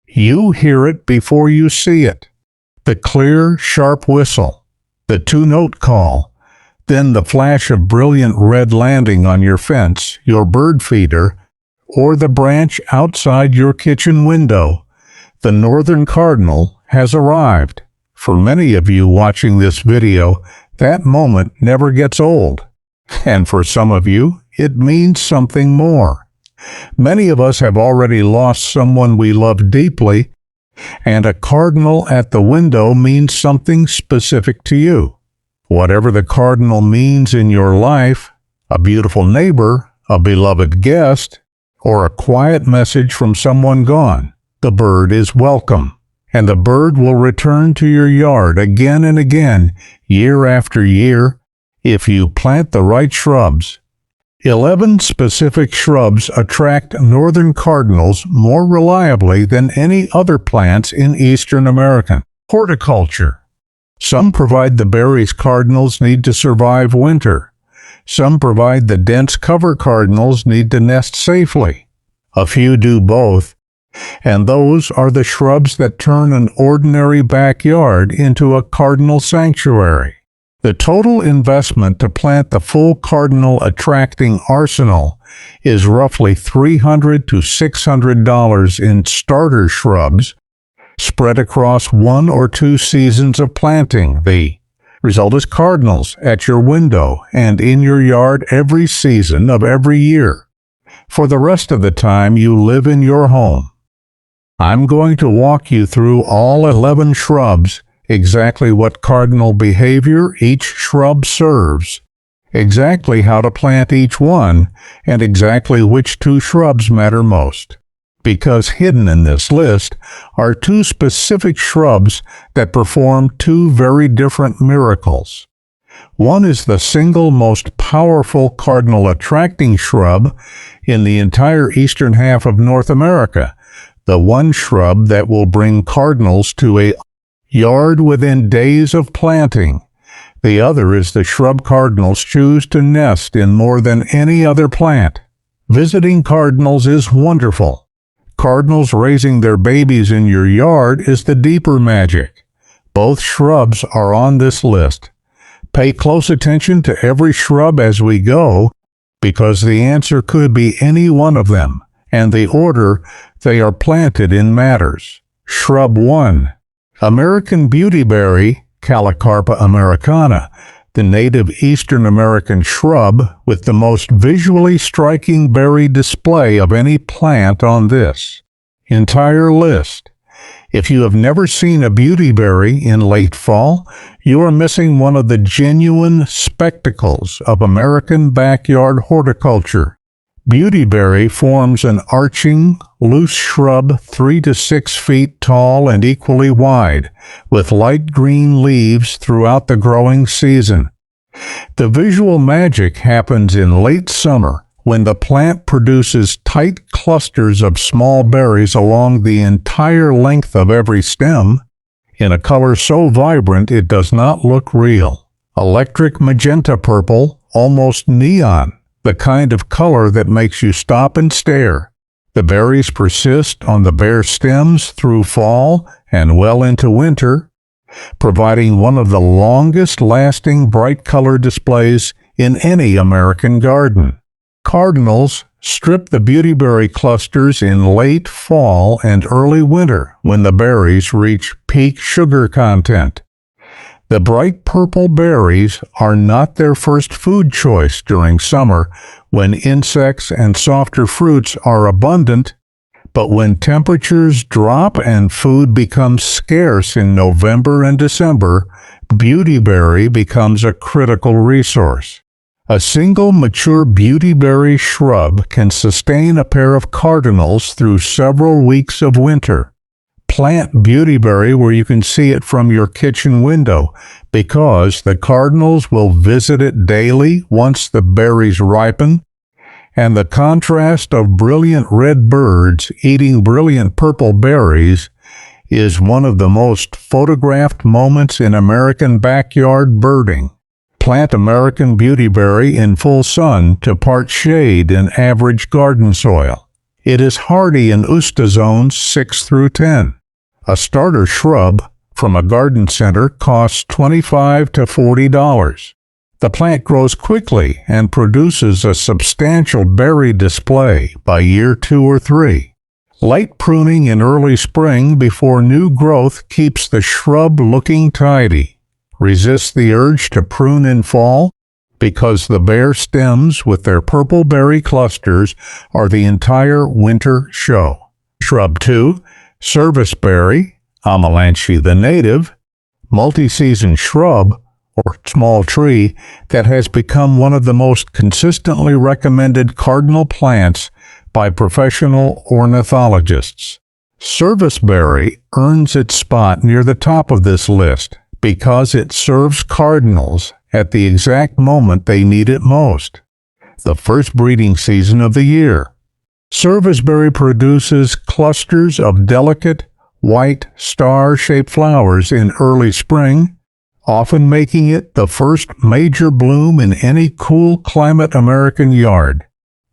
You hear it before you see it. The clear, sharp whistle, the two-note call, then the flash of brilliant red landing on your fence, your bird feeder, or the branch outside your kitchen window. The Northern Cardinal has arrived. For many of you watching this video, that moment never gets old. And for some of you, it means something more. Many of us have already lost someone we love deeply, and a cardinal at the window means something specific to you. Whatever the cardinal means in your life, a beautiful neighbor, a beloved guest, or a quiet message from someone gone, the bird is welcome. And the bird will return to your yard again and again, year after year, if you plant the right shrubs. 11 specific shrubs attract northern cardinals more reliably than any other plants in Eastern American horticulture. Some provide the berries cardinals need to survive winter. Some provide the dense cover cardinals need to nest safely. A few do both, and those are the shrubs that turn an ordinary backyard into a cardinal sanctuary. The total investment to plant the full cardinal attracting arsenal is roughly $300 to $600 in starter shrubs spread across 1 or 2 seasons of planting. The result is cardinals at your window and in your yard every season of every year, for the rest of the time you live in your home. I'm going to walk you through all 11 shrubs, exactly what cardinal behavior each shrub serves, exactly how to plant each one, and exactly which 2 shrubs matter most. Because hidden in this list are 2 specific shrubs that perform 2 very different miracles. One is the single most powerful cardinal attracting shrub in the entire eastern half of North America, the one shrub that will bring cardinals to a yard within days of planting. The other is the shrub cardinals choose to nest in more than any other plant. Visiting cardinals is wonderful. Cardinals raising their babies in your yard is the deeper magic. Both shrubs are on this list. Pay close attention to every shrub as we go, because the answer could be any one of them, and the order they are planted in matters. Shrub 1. American beautyberry, Calicarpa americana, the native Eastern American shrub with the most visually striking berry display of any plant on this entire list. If you have never seen a beautyberry in late fall, you are missing one of the genuine spectacles of American backyard horticulture. Beautyberry forms an arching, loose shrub 3 to 6 feet tall and equally wide, with light green leaves throughout the growing season. The visual magic happens in late summer when the plant produces tight clusters of small berries along the entire length of every stem, in a color so vibrant it does not look real. Electric magenta purple, almost neon. The kind of color that makes you stop and stare. The berries persist on the bare stems through fall and well into winter, providing one of the longest-lasting bright color displays in any American garden. Cardinals strip the beautyberry clusters in late fall and early winter when the berries reach peak sugar content. The bright purple berries are not their first food choice during summer when insects and softer fruits are abundant, but when temperatures drop and food becomes scarce in November and December, beautyberry becomes a critical resource. A single mature beautyberry shrub can sustain a pair of cardinals through several weeks of winter. Plant beautyberry where you can see it from your kitchen window, because the cardinals will visit it daily once the berries ripen, and the contrast of brilliant red birds eating brilliant purple berries is one of the most photographed moments in American backyard birding. Plant American beautyberry in full sun to part shade in average garden soil. It is hardy in Usta zones 6 through 10. A starter shrub from a garden center costs $25 to $40. The plant grows quickly and produces a substantial berry display by year 2 or 3. Light pruning in early spring before new growth keeps the shrub looking tidy. Resist the urge to prune in fall because the bare stems with their purple berry clusters are the entire winter show. Shrub 2, serviceberry, Amalanche the native, multi-season shrub or small tree that has become one of the most consistently recommended cardinal plants by professional ornithologists. Serviceberry earns its spot near the top of this list because it serves cardinals at the exact moment they need it most, the first breeding season of the year. Serviceberry produces clusters of delicate, white, star-shaped flowers in early spring, often making it the first major bloom in any cool climate American yard.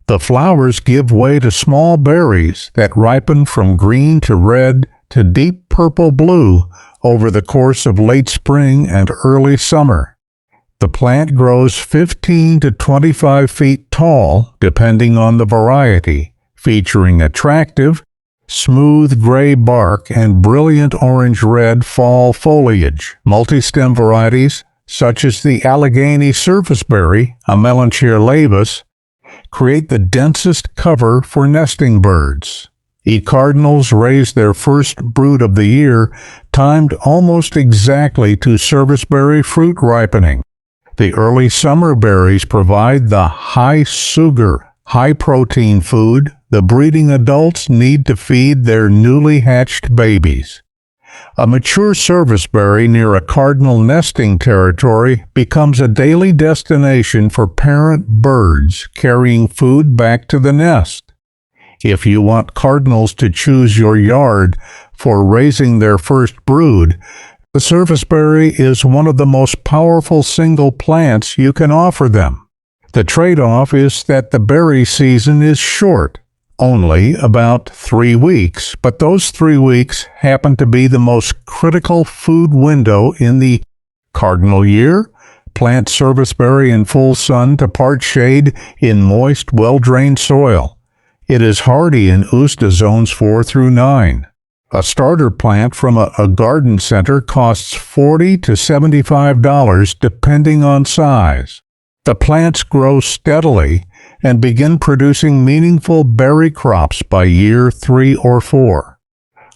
The flowers give way to small berries that ripen from green to red to deep purple-blue over the course of late spring and early summer. The plant grows 15 to 25 feet tall, depending on the variety, featuring attractive, smooth gray bark and brilliant orange-red fall foliage. Multi-stem varieties, such as the Allegheny serviceberry, Amalanche laevis, create the densest cover for nesting birds. Cardinals raise their first brood of the year, timed almost exactly to serviceberry fruit ripening. The early summer berries provide the high-sugar, high-protein food the breeding adults need to feed their newly hatched babies. A mature serviceberry near a cardinal nesting territory becomes a daily destination for parent birds carrying food back to the nest. If you want cardinals to choose your yard for raising their first brood, the serviceberry is one of the most powerful single plants you can offer them. The trade-off is that the berry season is short, only about 3 weeks, but those 3 weeks happen to be the most critical food window in the cardinal year. Plant serviceberry in full sun to part shade in moist, well-drained soil. It is hardy in Usta zones 4 through 9. A starter plant from a garden center costs $40 to $75 depending on size. The plants grow steadily and begin producing meaningful berry crops by year 3 or 4.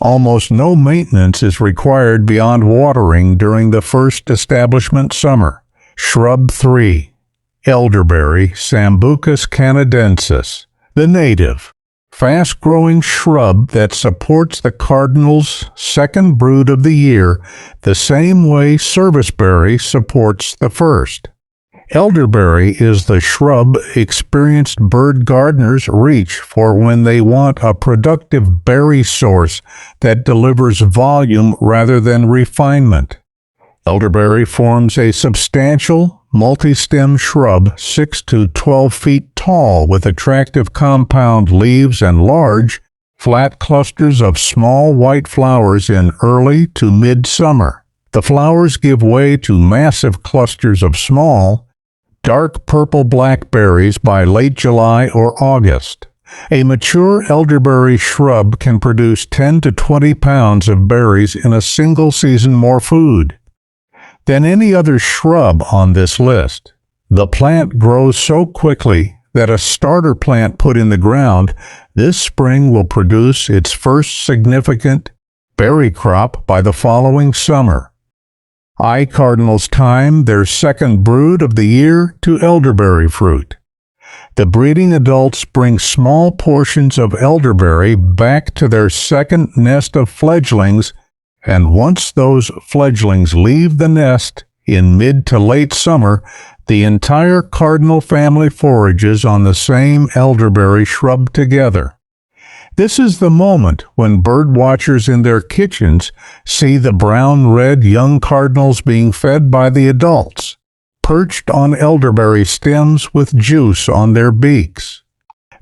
Almost no maintenance is required beyond watering during the first establishment summer. Shrub 3, elderberry, Sambucus canadensis, the native, fast-growing shrub that supports the cardinal's second brood of the year the same way serviceberry supports the first. Elderberry is the shrub experienced bird gardeners reach for when they want a productive berry source that delivers volume rather than refinement. Elderberry forms a substantial, multi-stem shrub 6 to 12 feet tall with attractive compound leaves and large, flat clusters of small white flowers in early to mid-summer. The flowers give way to massive clusters of small, dark purple-black berries by late July or August. A mature elderberry shrub can produce 10 to 20 pounds of berries in a single season more food than any other shrub on this list. The plant grows so quickly that a starter plant put in the ground this spring will produce its first significant berry crop by the following summer. Cardinals time their second brood of the year to elderberry fruit. The breeding adults bring small portions of elderberry back to their second nest of fledglings, and once those fledglings leave the nest in mid to late summer, the entire cardinal family forages on the same elderberry shrub together. This is the moment when bird watchers in their kitchens see the brown-red young cardinals being fed by the adults, perched on elderberry stems with juice on their beaks.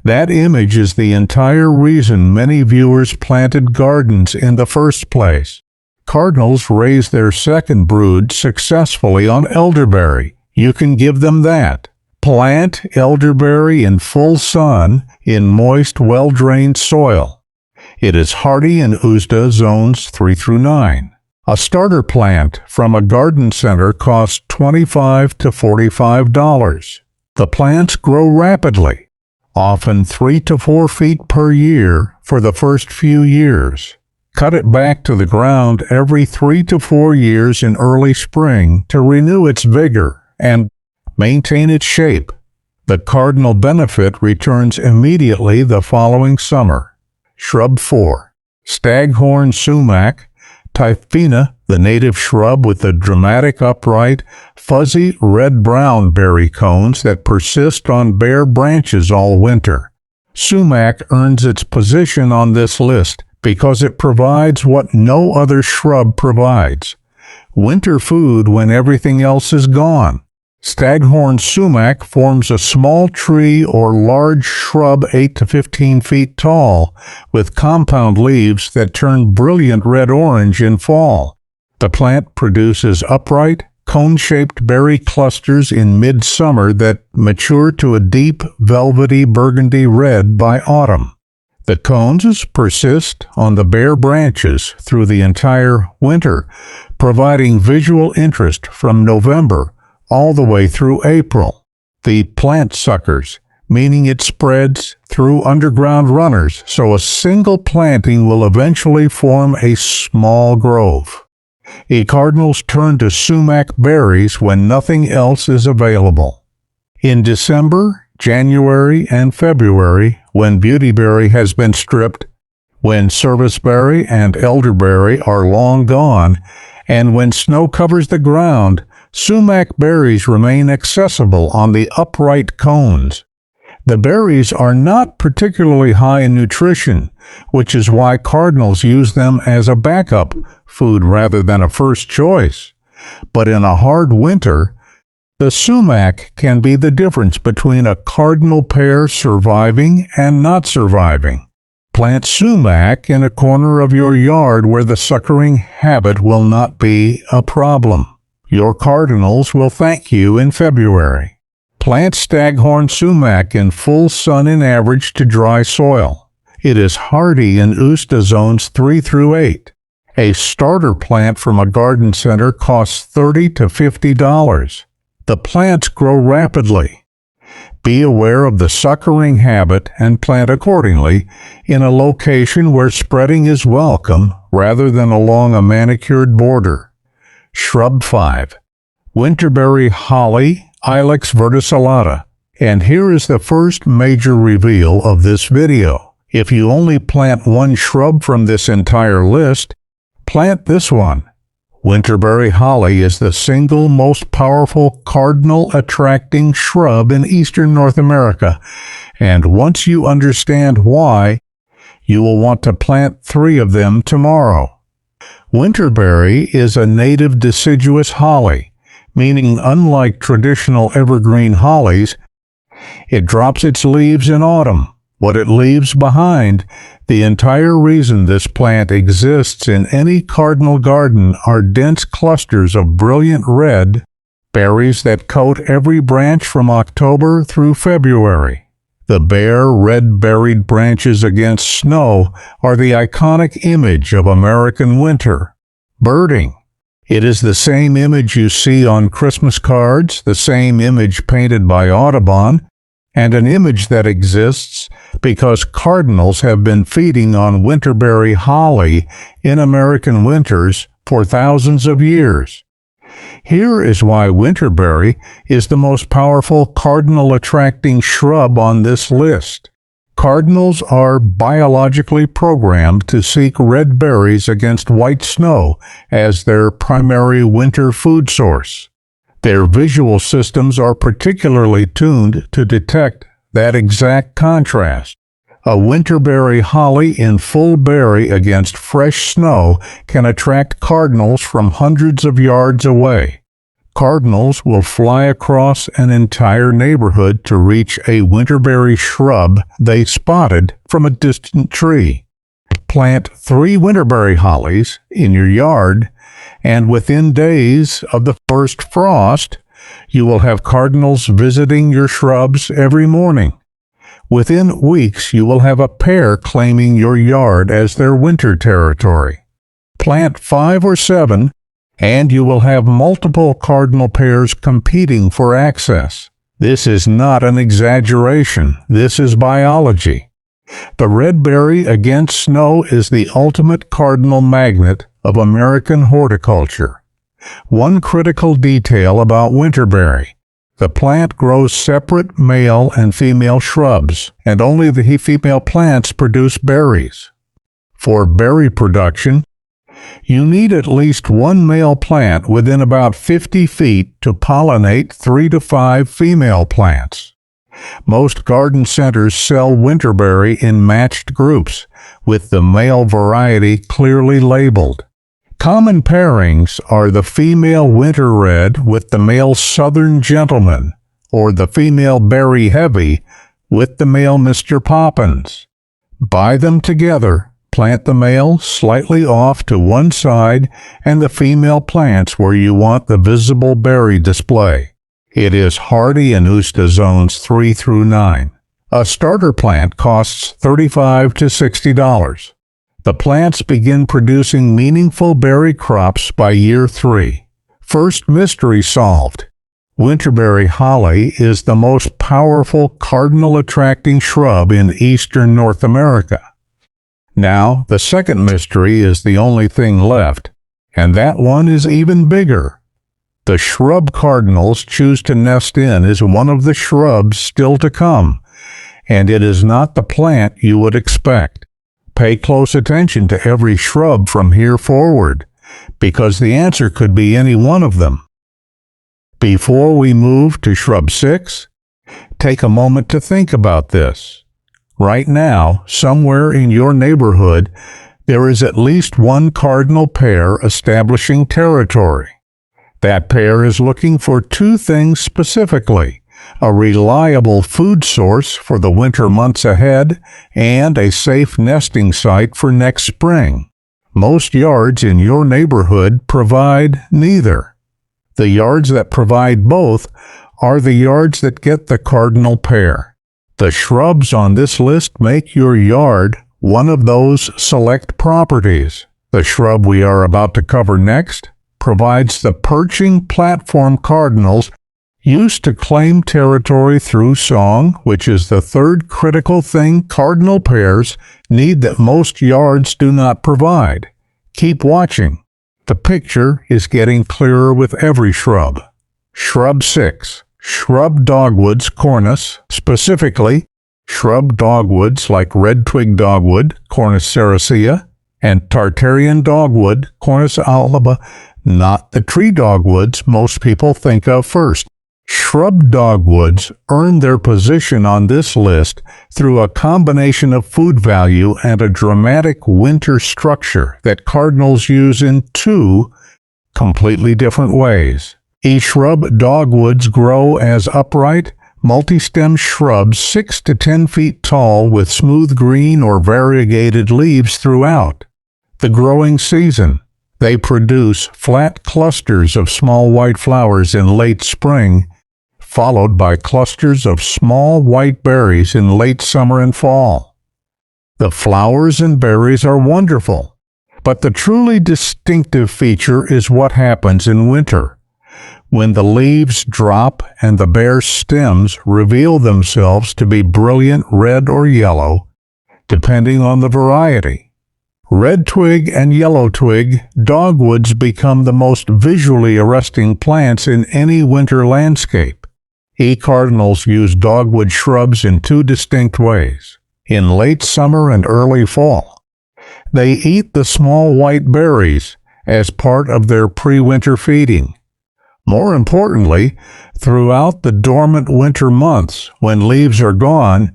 That image is the entire reason many viewers planted gardens in the first place. Cardinals raise their second brood successfully on elderberry. You can give them that. Plant elderberry in full sun in moist, well-drained soil. It is hardy in USDA zones 3 through 9. A starter plant from a garden center costs $25 to $45. The plants grow rapidly, often 3 to 4 feet per year for the first few years. Cut it back to the ground every 3 to 4 years in early spring to renew its vigor and maintain its shape. The cardinal benefit returns immediately the following summer. Shrub 4. Staghorn sumac, Typhina, the native shrub with the dramatic upright, fuzzy red-brown berry cones that persist on bare branches all winter. Sumac earns its position on this list because it provides what no other shrub provides: winter food when everything else is gone. Staghorn sumac forms a small tree or large shrub 8 to 15 feet tall, with compound leaves that turn brilliant red-orange in fall. The plant produces upright, cone-shaped berry clusters in midsummer that mature to a deep, velvety burgundy red by autumn. The cones persist on the bare branches through the entire winter, providing visual interest from November all the way through April. The plant suckers, meaning it spreads through underground runners, so a single planting will eventually form a small grove. Cardinals turn to sumac berries when nothing else is available. In December, January, and February, when beautyberry has been stripped, when serviceberry and elderberry are long gone, and when snow covers the ground, sumac berries remain accessible on the upright cones. The berries are not particularly high in nutrition, which is why cardinals use them as a backup food rather than a first choice. But in a hard winter, the sumac can be the difference between a cardinal pair surviving and not surviving. Plant sumac in a corner of your yard where the suckering habit will not be a problem. Your cardinals will thank you in February. Plant staghorn sumac in full sun in average to dry soil. It is hardy in USDA zones 3 through 8. A starter plant from a garden center costs $30 to $50. The plants grow rapidly. Be aware of the suckering habit and plant accordingly in a location where spreading is welcome rather than along a manicured border. Shrub 5. Winterberry holly, Ilex verticillata. And here is the first major reveal of this video. If you only plant one shrub from this entire list, plant this one. Winterberry holly is the single most powerful cardinal-attracting shrub in eastern North America, and once you understand why, you will want to plant 3 of them tomorrow. Winterberry is a native deciduous holly, meaning unlike traditional evergreen hollies, it drops its leaves in autumn. What it leaves behind, the entire reason this plant exists in any cardinal garden, are dense clusters of brilliant red berries that coat every branch from October through February. The bare, red-berried branches against snow are the iconic image of American winter. Birding. It is the same image you see on Christmas cards, the same image painted by Audubon, and an image that exists because cardinals have been feeding on winterberry holly in American winters for thousands of years. Here is why winterberry is the most powerful cardinal-attracting shrub on this list. Cardinals are biologically programmed to seek red berries against white snow as their primary winter food source. Their visual systems are particularly tuned to detect that exact contrast. A winterberry holly in full berry against fresh snow can attract cardinals from hundreds of yards away. Cardinals will fly across an entire neighborhood to reach a winterberry shrub they spotted from a distant tree. Plant 3 winterberry hollies in your yard, and within days of the first frost, you will have cardinals visiting your shrubs every morning. Within weeks, you will have a pair claiming your yard as their winter territory. Plant 5 or 7, and you will have multiple cardinal pairs competing for access. This is not an exaggeration. This is biology. The red berry against snow is the ultimate cardinal magnet of American horticulture. One critical detail about winterberry: the plant grows separate male and female shrubs, and only the female plants produce berries. For berry production, you need at least one male plant within about 50 feet to pollinate 3 to 5 female plants. Most garden centers sell winterberry in matched groups, with the male variety clearly labeled. Common pairings are the female winter red with the male southern gentleman, or the female berry heavy with the male Mr. Poppins. Buy them together. Plant the male slightly off to one side and the female plants where you want the visible berry display. It is hardy in Usta zones 3 through 9. A starter plant costs $35 to $60. The plants begin producing meaningful berry crops by year 3. First mystery solved. Winterberry holly is the most powerful cardinal-attracting shrub in eastern North America. Now, the second mystery is the only thing left, and that one is even bigger. The shrub cardinals choose to nest in is one of the shrubs still to come, and it is not the plant you would expect. Pay close attention to every shrub from here forward, because the answer could be any one of them. Before we move to shrub 6, take a moment to think about this. Right now, somewhere in your neighborhood, there is at least one cardinal pair establishing territory. That pair is looking for 2 things specifically: a reliable food source for the winter months ahead and a safe nesting site for next spring. Most yards in your neighborhood provide neither. The yards that provide both are the yards that get the cardinal pair. The shrubs on this list make your yard one of those select properties. The shrub we are about to cover next provides the perching platform cardinals used to claim territory through song, which is the third critical thing cardinal pairs need that most yards do not provide. Keep watching. The picture is getting clearer with every shrub. Shrub 6. Shrub dogwoods cornus, specifically shrub dogwoods like red twig dogwood, Cornus sericea, and Tartarian dogwood, Cornus alba, not the tree dogwoods most people think of first. Shrub dogwoods earn their position on this list through a combination of food value and a dramatic winter structure that cardinals use in 2 completely different ways. Shrub dogwoods grow as upright, multi-stem shrubs 6 to 10 feet tall with smooth green or variegated leaves throughout the growing season. They produce flat clusters of small white flowers in late spring, followed by clusters of small white berries in late summer and fall. The flowers and berries are wonderful, but the truly distinctive feature is what happens in winter, when the leaves drop and the bare stems reveal themselves to be brilliant red or yellow, depending on the variety. Red twig and yellow twig dogwoods become the most visually arresting plants in any winter landscape. Cardinals use dogwood shrubs in 2 distinct ways. In late summer and early fall, they eat the small white berries as part of their pre-winter feeding. More importantly, throughout the dormant winter months, when leaves are gone,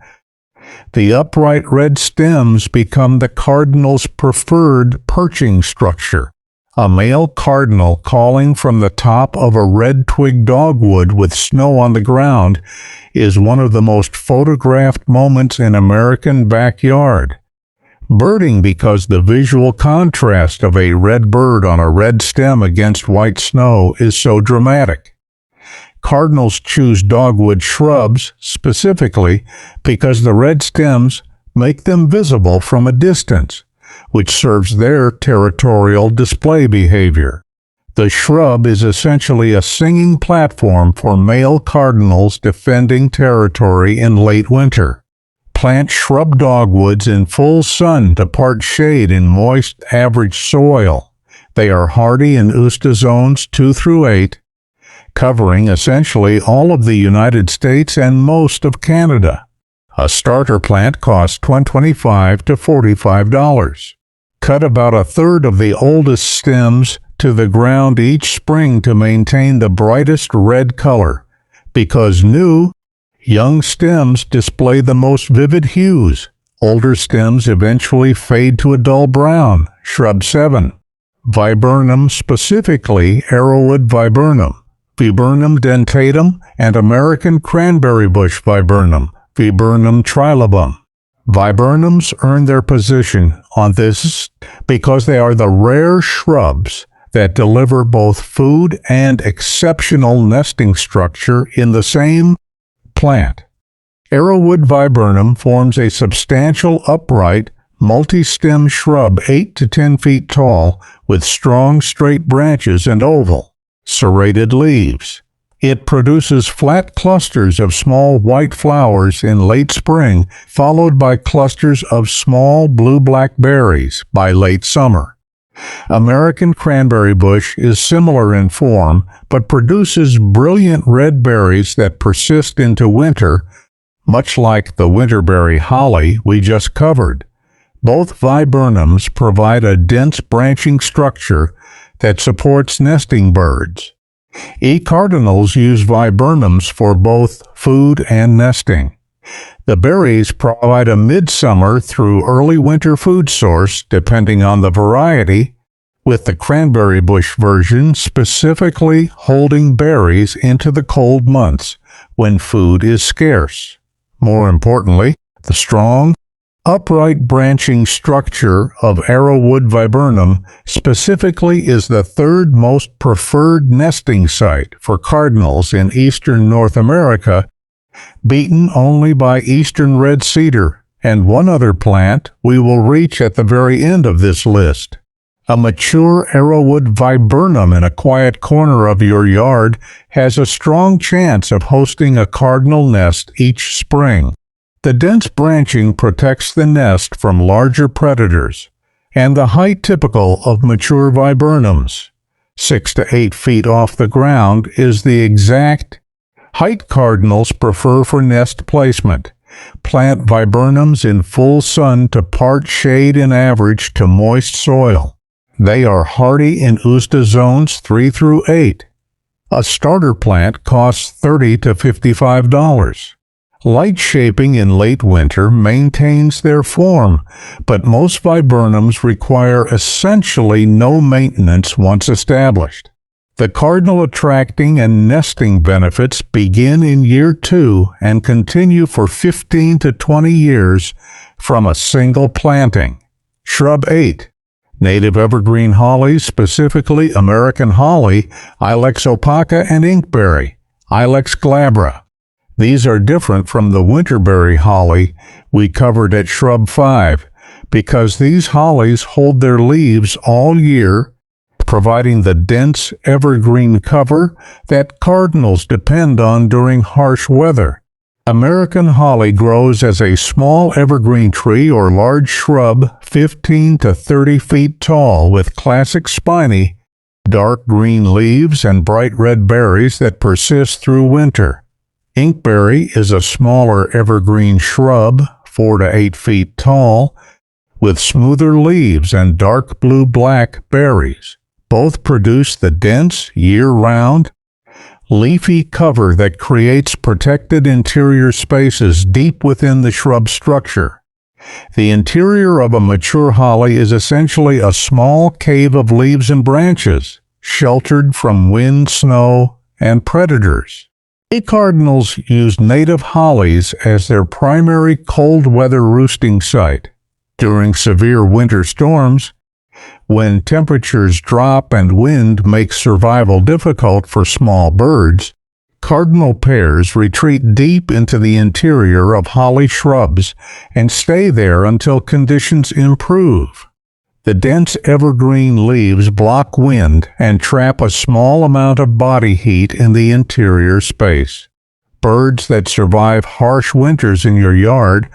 the upright red stems become the cardinal's preferred perching structure. A male cardinal calling from the top of a red-twig dogwood with snow on the ground is one of the most photographed moments in American backyard. Birding because the visual contrast of a red bird on a red stem against white snow is so dramatic. Cardinals choose dogwood shrubs specifically because the red stems make them visible from a distance, which serves their territorial display behavior. The shrub is essentially a singing platform for male cardinals defending territory in late winter. Plant shrub dogwoods in full sun to part shade in moist, average soil. They are hardy in USDA zones 2 through 8, covering essentially all of the United States and most of Canada. A starter plant costs $25 to $45. Cut about a third of the oldest stems to the ground each spring to maintain the brightest red color, because new, young stems display the most vivid hues. Older stems eventually fade to a dull brown. Shrub 7. Viburnum, specifically arrowwood viburnum, Viburnum dentatum, and American cranberry bush viburnum, Viburnum trilobum. Viburnums earn their position on this list because they are the rare shrubs that deliver both food and exceptional nesting structure in the same plant. Arrowwood viburnum forms a substantial upright, multi-stem shrub 8 to 10 feet tall with strong straight branches and oval, serrated leaves. It produces flat clusters of small white flowers in late spring, followed by clusters of small blue-black berries by late summer. American cranberry bush is similar in form, but produces brilliant red berries that persist into winter, much like the winterberry holly we just covered. Both viburnums provide a dense branching structure that supports nesting birds. Cardinals use viburnums for both food and nesting. The berries provide a midsummer through early winter food source depending on the variety, with the cranberry bush version specifically holding berries into the cold months when food is scarce. More importantly, the strong, upright branching structure of arrowwood viburnum specifically is the third most preferred nesting site for cardinals in eastern North America, beaten only by eastern red cedar and one other plant we will reach at the very end of this list. A mature arrowwood viburnum in a quiet corner of your yard has a strong chance of hosting a cardinal nest each spring. The dense branching protects the nest from larger predators, and the height typical of mature viburnums, 6 to 8 feet off the ground, is the exact height cardinals prefer for nest placement. Plant viburnums in full sun to part shade in average to moist soil. They are hardy in USDA zones 3 through 8. A starter plant costs $30 to $55. Light shaping in late winter maintains their form, but most viburnums require essentially no maintenance once established. The cardinal attracting and nesting benefits begin in year 2 and continue for 15 to 20 years from a single planting. Shrub 8. Native evergreen hollies, specifically American holly, Ilex opaca, and inkberry, Ilex glabra. These are different from the winterberry holly we covered at Shrub 5 because these hollies hold their leaves all year, providing the dense evergreen cover that cardinals depend on during harsh weather. American holly grows as a small evergreen tree or large shrub 15 to 30 feet tall with classic spiny, dark green leaves and bright red berries that persist through winter. Inkberry is a smaller evergreen shrub, 4 to 8 feet tall, with smoother leaves and dark blue-black berries. Both produce the dense, year-round, leafy cover that creates protected interior spaces deep within the shrub structure. The interior of a mature holly is essentially a small cave of leaves and branches, sheltered from wind, snow, and predators. Cardinals use native hollies as their primary cold weather roosting site. During severe winter storms, when temperatures drop and wind makes survival difficult for small birds, cardinal pairs retreat deep into the interior of holly shrubs and stay there until conditions improve. The dense evergreen leaves block wind and trap a small amount of body heat in the interior space. Birds that survive harsh winters in your yard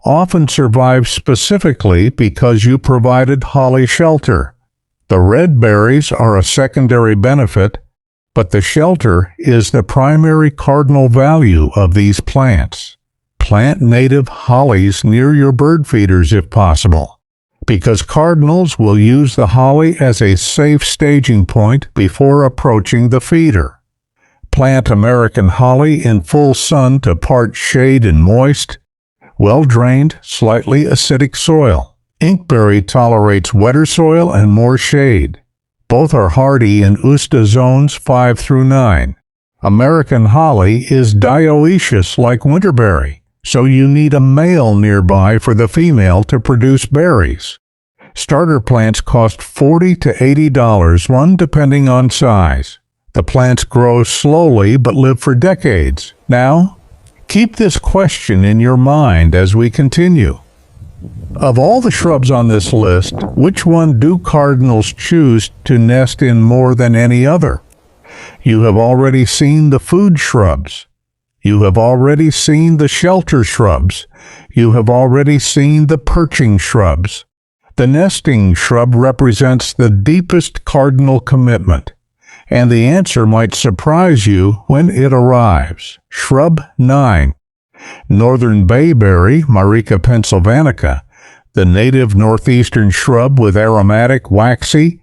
often survive specifically because you provided holly shelter. The red berries are a secondary benefit, but the shelter is the primary cardinal value of these plants. Plant native hollies near your bird feeders if possible, because cardinals will use the holly as a safe staging point before approaching the feeder. Plant American holly in full sun to part shade in moist, well-drained, slightly acidic soil. Inkberry tolerates wetter soil and more shade. Both are hardy in USDA zones 5 through 9. American holly is dioecious like winterberry, so you need a male nearby for the female to produce berries. Starter plants cost $40 to $80 one depending on size. The plants grow slowly but live for decades. Now, keep this question in your mind as we continue. Of all the shrubs on this list, which one do cardinals choose to nest in more than any other? You have already seen the food shrubs. You have already seen the shelter shrubs. You have already seen the perching shrubs. The nesting shrub represents the deepest cardinal commitment, and the answer might surprise you when it arrives. Shrub 9. Northern bayberry, Myrica pennsylvanica, the native northeastern shrub with aromatic, waxy,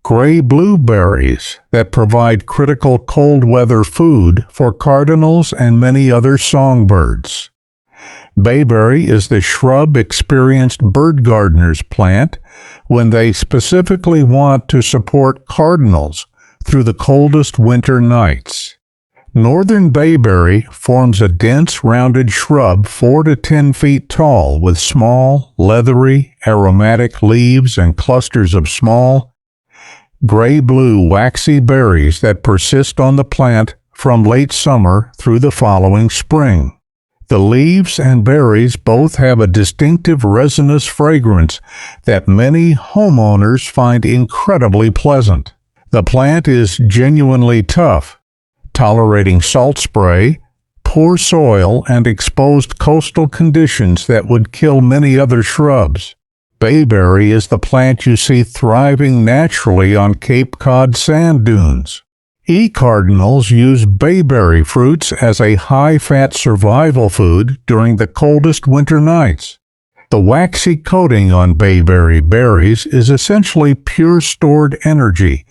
gray-blue berries that provide critical cold weather food for cardinals and many other songbirds. Bayberry is the shrub-experienced bird gardeners plant when they specifically want to support cardinals through the coldest winter nights. Northern bayberry forms a dense, rounded shrub 4 to 10 feet tall with small, leathery, aromatic leaves and clusters of small, gray-blue, waxy berries that persist on the plant from late summer through the following spring. The leaves and berries both have a distinctive resinous fragrance that many homeowners find incredibly pleasant. The plant is genuinely tough, tolerating salt spray, poor soil, and exposed coastal conditions that would kill many other shrubs. Bayberry is the plant you see thriving naturally on Cape Cod sand dunes. Cardinals use bayberry fruits as a high-fat survival food during the coldest winter nights. The waxy coating on bayberry berries is essentially pure stored energy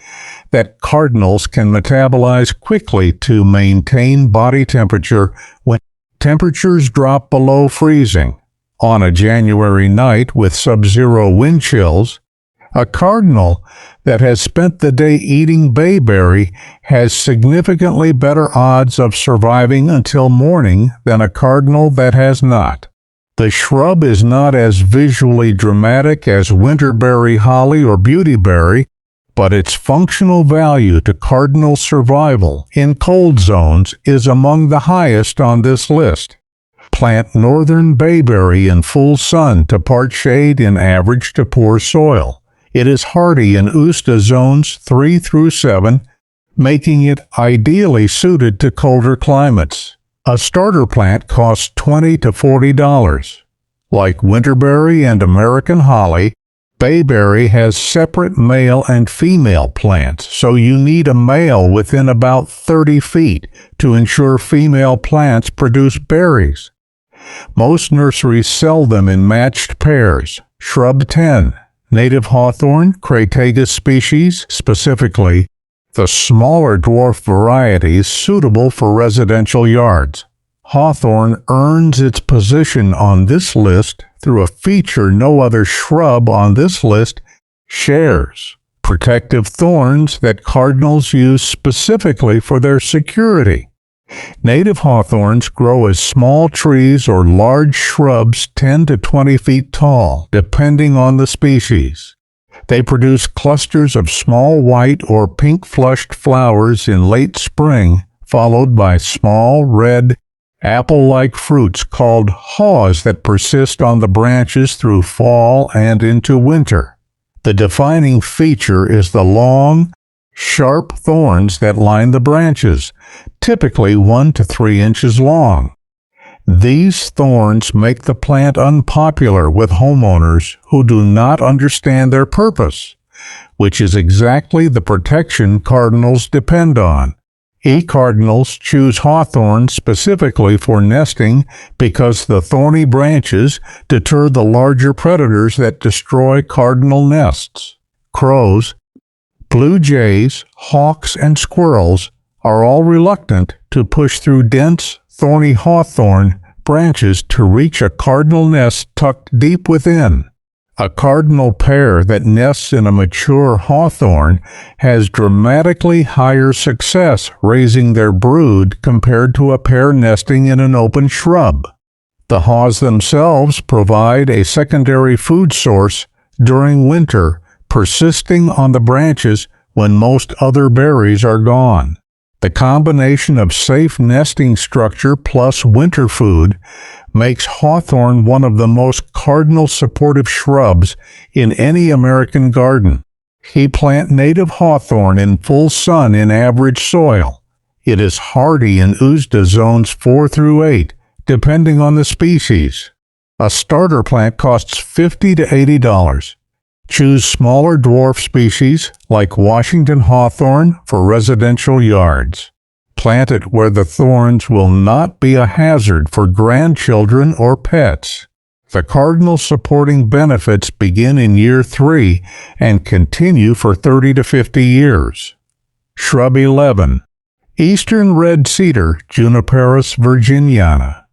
that cardinals can metabolize quickly to maintain body temperature when temperatures drop below freezing. On a January night with sub-zero wind chills, a cardinal that has spent the day eating bayberry has significantly better odds of surviving until morning than a cardinal that has not. The shrub is not as visually dramatic as winterberry holly or beautyberry, but its functional value to cardinal survival in cold zones is among the highest on this list. Plant northern bayberry in full sun to part shade in average to poor soil. It is hardy in USDA zones 3 through 7, making it ideally suited to colder climates. A starter plant costs $20 to $40. Like winterberry and American holly, bayberry has separate male and female plants, so you need a male within about 30 feet to ensure female plants produce berries. Most nurseries sell them in matched pairs. Shrub 10. Native hawthorn, Crataegus species, specifically the smaller dwarf varieties suitable for residential yards. Hawthorn earns its position on this list through a feature no other shrub on this list shares: protective thorns that cardinals use specifically for their security. Native hawthorns grow as small trees or large shrubs 10 to 20 feet tall, depending on the species. They produce clusters of small white or pink-flushed flowers in late spring, followed by small red, apple-like fruits called haws that persist on the branches through fall and into winter. The defining feature is the long, sharp thorns that line the branches, typically 1 to 3 inches long. These thorns make the plant unpopular with homeowners who do not understand their purpose, which is exactly the protection cardinals depend on. Cardinals choose hawthorn specifically for nesting because the thorny branches deter the larger predators that destroy cardinal nests. Crows, blue jays, hawks, and squirrels are all reluctant to push through dense, thorny hawthorn branches to reach a cardinal nest tucked deep within. A cardinal pair that nests in a mature hawthorn has dramatically higher success raising their brood compared to a pair nesting in an open shrub. The haws themselves provide a secondary food source during winter, persisting on the branches when most other berries are gone. The combination of safe nesting structure plus winter food makes hawthorn one of the most cardinal-supportive shrubs in any American garden. Plant native hawthorn in full sun in average soil. It is hardy in USDA zones 4 through 8, depending on the species. A starter plant costs $50 to $80. Choose smaller dwarf species like Washington hawthorn for residential yards. Plant it where the thorns will not be a hazard for grandchildren or pets. The cardinal supporting benefits begin in year 3 and continue for 30 to 50 years. Shrub 11. Eastern red cedar, Juniperus virginiana.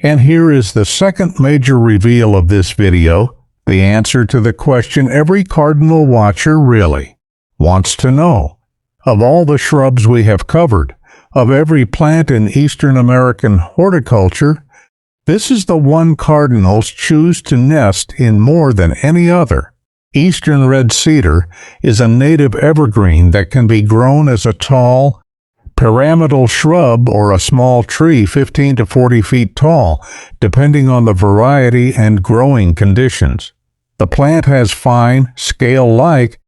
And here is the second major reveal of this video, the answer to the question every cardinal watcher really wants to know. Of all the shrubs we have covered, of every plant in Eastern American horticulture, this is the one cardinals choose to nest in more than any other. Eastern red cedar is a native evergreen that can be grown as a tall, pyramidal shrub or a small tree 15 to 40 feet tall, depending on the variety and growing conditions. The plant has fine, scale-like,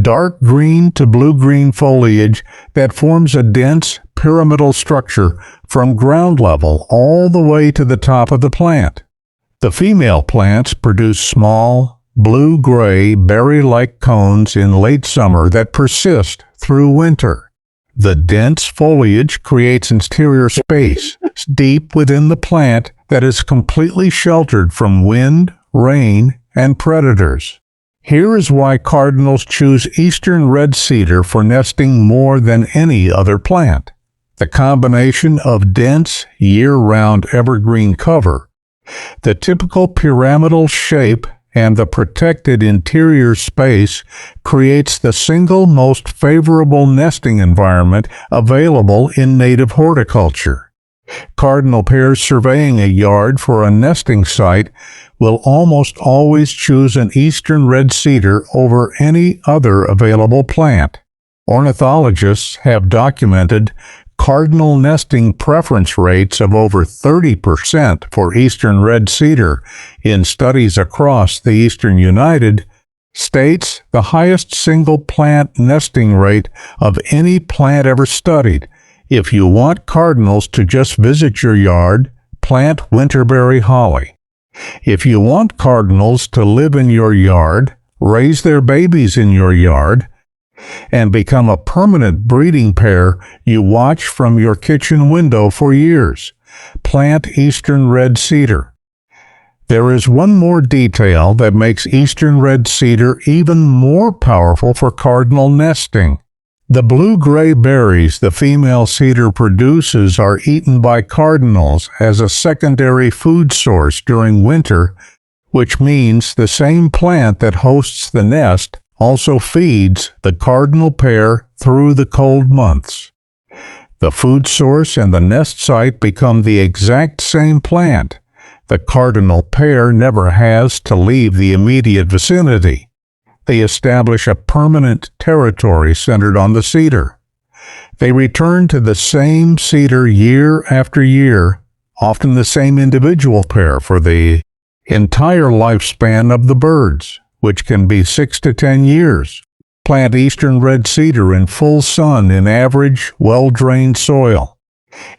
dark green to blue-green foliage that forms a dense, pyramidal structure from ground level all the way to the top of the plant. The female plants produce small, blue-gray, berry-like cones in late summer that persist through winter. The dense foliage creates interior space deep within the plant that is completely sheltered from wind, rain, and predators. Here is why cardinals choose eastern red cedar for nesting more than any other plant. The combination of dense, year-round evergreen cover, the typical pyramidal shape, and the protected interior space creates the single most favorable nesting environment available in native horticulture. Cardinal pairs surveying a yard for a nesting site will almost always choose an eastern red cedar over any other available plant. Ornithologists have documented cardinal nesting preference rates of over 30% for eastern red cedar in studies across the eastern United States, the highest single plant nesting rate of any plant ever studied. If you want cardinals to just visit your yard, plant winterberry holly. If you want cardinals to live in your yard, raise their babies in your yard, and become a permanent breeding pair you watch from your kitchen window for years, plant eastern red cedar. There is one more detail that makes eastern red cedar even more powerful for cardinal nesting. The blue-gray berries the female cedar produces are eaten by cardinals as a secondary food source during winter which means the same plant that hosts the nest also feeds the cardinal pair through the cold months. The food source and the nest site become the exact same plant. The cardinal pair never has to leave the immediate vicinity. They establish a permanent territory centered on the cedar. They return to the same cedar year after year, often the same individual pair for the entire lifespan of the birds, which can be 6 to 10 years. Plant eastern red cedar in full sun in average, well-drained soil.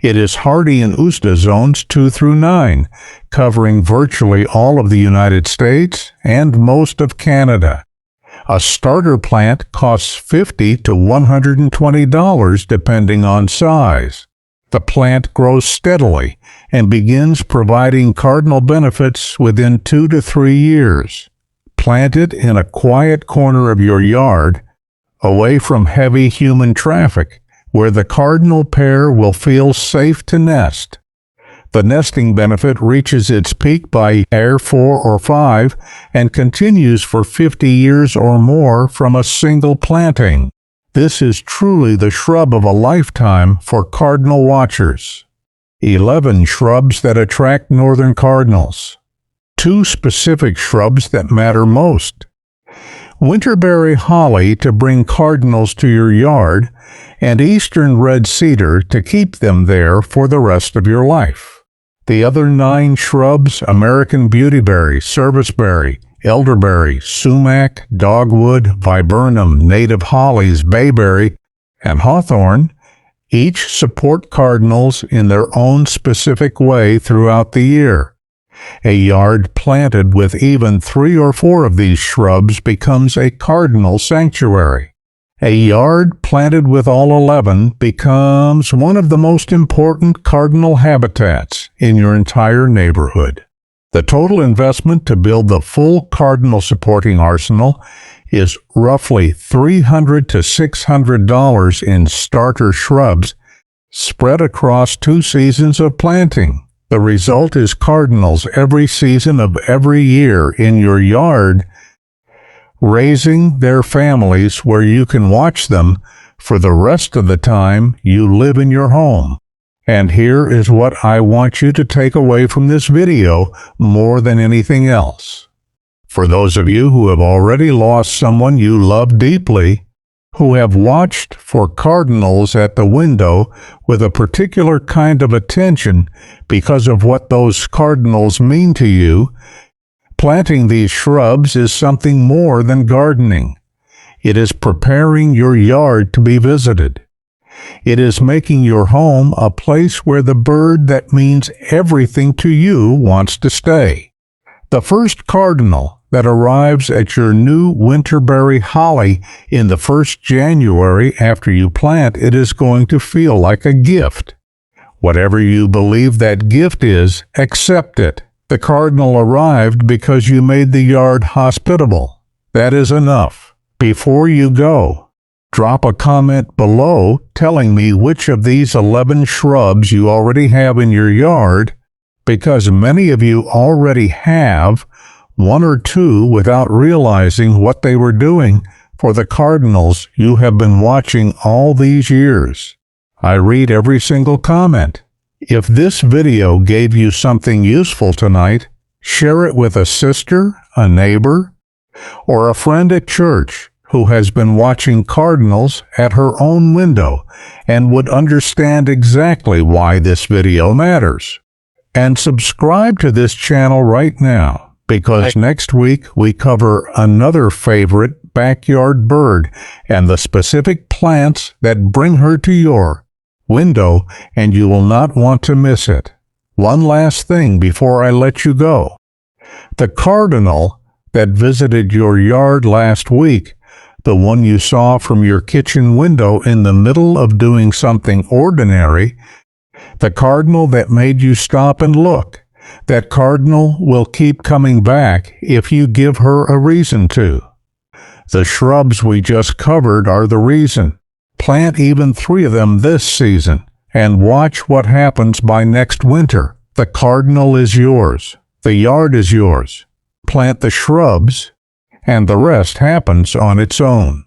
It is hardy in USDA zones 2 through 9, covering virtually all of the United States and most of Canada. A starter plant costs $50 to $120 depending on size. The plant grows steadily and begins providing cardinal benefits within 2 to 3 years. Plant it in a quiet corner of your yard, away from heavy human traffic, where the cardinal pair will feel safe to nest. The nesting benefit reaches its peak by year 4 or 5 and continues for 50 years or more from a single planting. This is truly the shrub of a lifetime for cardinal watchers. 11 shrubs that attract northern cardinals. 2 specific shrubs that matter most. Winterberry holly to bring cardinals to your yard, and eastern red cedar to keep them there for the rest of your life. The other 9 shrubs, American beautyberry, serviceberry, elderberry, sumac, dogwood, viburnum, native hollies, bayberry, and hawthorn, each support cardinals in their own specific way throughout the year. A yard planted with even 3 or 4 of these shrubs becomes a cardinal sanctuary. A yard planted with all 11 becomes one of the most important cardinal habitats in your entire neighborhood. The total investment to build the full cardinal supporting arsenal is roughly $300 to $600 in starter shrubs spread across 2 seasons of planting. The result is cardinals every season of every year in your yard, raising their families where you can watch them for the rest of the time you live in your home. And here is what I want you to take away from this video more than anything else. For those of you who have already lost someone you love deeply, who have watched for cardinals at the window with a particular kind of attention because of what those cardinals mean to you, planting these shrubs is something more than gardening. It is preparing your yard to be visited. It is making your home a place where the bird that means everything to you wants to stay. The first cardinal that arrives at your new winterberry holly in the first January after you plant it is going to feel like a gift. Whatever you believe that gift is, accept it. The cardinal arrived because you made the yard hospitable. That is enough. Before you go, drop a comment below telling me which of these 11 shrubs you already have in your yard, because many of you already have 1 or 2 without realizing what they were doing for the cardinals you have been watching all these years. I read every single comment. If this video gave you something useful tonight, share it with a sister, a neighbor, or a friend at church who has been watching cardinals at her own window and would understand exactly why this video matters. And subscribe to this channel right now, because next week we cover another favorite backyard bird and the specific plants that bring her to your window, and you will not want to miss it. One last thing before I let you go. The cardinal that visited your yard last week, the one you saw from your kitchen window in the middle of doing something ordinary, the cardinal that made you stop and look, that cardinal will keep coming back if you give her a reason to. The shrubs we just covered are the reason. Plant even 3 of them this season, and watch what happens by next winter. The cardinal is yours. The yard is yours. plant the shrubs, and the rest happens on its own.